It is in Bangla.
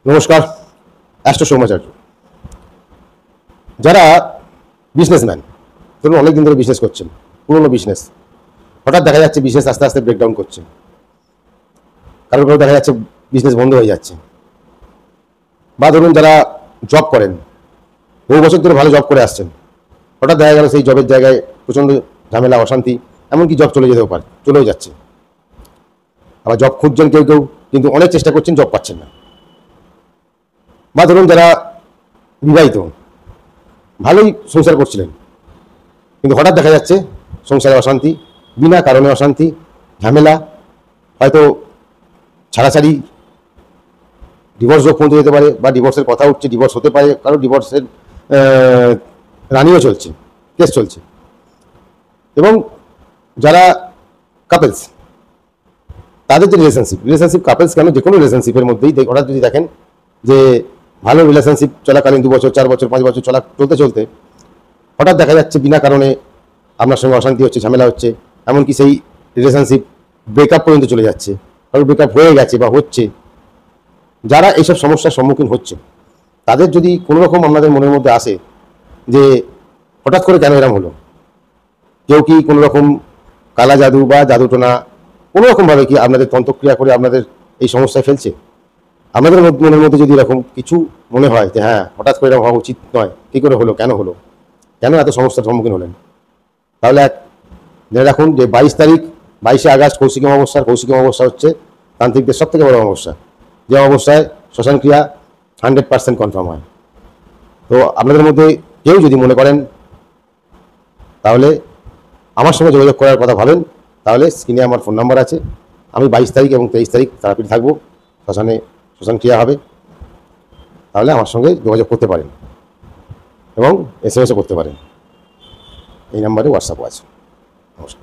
নমস্কার, অ্যাস্ট্রো সৌমাচার্য। যারা বিজনেসম্যান, ধরুন অনেক দিন ধরে বিজনেস করছেন, পুরনো বিজনেস, হঠাৎ দেখা যাচ্ছে বিজনেস আস্তে আস্তে ব্রেকডাউন করছে, কারোর কারো দেখা যাচ্ছে বিজনেস বন্ধ হয়ে যাচ্ছে। বা ধরুন যারা জব করেন, বহু বছর ধরে ভালো জব করে আসছেন, হঠাৎ দেখা গেল সেই জবের জায়গায় প্রচণ্ড ঝামেলা, অশান্তি, এমনকি জব চলে যেতেও পারে, চলেও যাচ্ছে। আবার জব খুঁজছেন কেউ কেউ, কিন্তু অনেক চেষ্টা করছেন, জব পাচ্ছেন না। বা ধরুন যারা বিবাহিত, ভালোই সংসার করছিলেন, কিন্তু হঠাৎ দেখা যাচ্ছে সংসারে অশান্তি, বিনা কারণে অশান্তি, ঝামেলা, হয়তো ছাড়াছাড়ি, ডিভোর্স যোগ পৌঁছে যেতে পারে, বা ডিভোর্সের কথা উঠছে, ডিভোর্স হতে পারে, কারো ডিভোর্সের রানিও চলছে, কেস চলছে। এবং যারা কাপেলস, তাদের যে রিলেশনশিপ কাপেলস কেন, যে কোনো রিলেশনশিপের মধ্যেই হঠাৎ যদি দেখেন যে ভালো রিলেশনশিপ চলাকালীন 2 বছর 4 বছর 5 বছর চলতে চলতে হঠাৎ দেখা যাচ্ছে বিনা কারণে আপনার সঙ্গে অশান্তি হচ্ছে, ঝামেলা হচ্ছে, এমনকি সেই রিলেশনশিপ ব্রেকআপ পর্যন্ত চলে যাচ্ছে, কারণ ব্রেকআপ হয়ে গেছে বা হচ্ছে। যারা এইসব সমস্যার সম্মুখীন হচ্ছে, তাদের যদি কোনো রকম আপনাদের মনের মধ্যে আসে যে হঠাৎ করে কেন এরম হলো, কেউ কি কোনো রকম কালা জাদু বা জাদুটোনা কোনো রকমভাবে কি আপনাদের তন্ত্রক্রিয়া করে আপনাদের এই সমস্যায় ফেলছে, আমাদের মনের মধ্যে যদি এরকম কিছু মনে হয় যে হ্যাঁ হঠাৎ করে এরকম হওয়া উচিত নয়, কী করে হলো, কেন এত সমস্যার সম্মুখীন হলেন, তাহলে জেনে রাখুন যে 22 আগস্ট কৌশিকী অমাবস্যা হচ্ছে তান্ত্রিকদের সব থেকে বড় অমাবস্যা, যে অমাবস্যায় শ্মশান ক্রিয়া 100% কনফার্ম হয়। তো আপনাদের মধ্যে কেউ যদি মনে করেন, তাহলে আমার সঙ্গে যোগাযোগ করার কথা ভাবেন, তাহলে স্ক্রিনে আমার ফোন নাম্বার আছে। আমি 22 তারিখ এবং 23 তারিখ তারাপীঠ থাকবো, শ্মশান ক্রিয়া হবে। তাহলে আমার সঙ্গে যোগাযোগ করতে পারেন এবং SMS করতে পারেন। এই নাম্বারে হোয়াটসঅ্যাপও আছে। নমস্কার।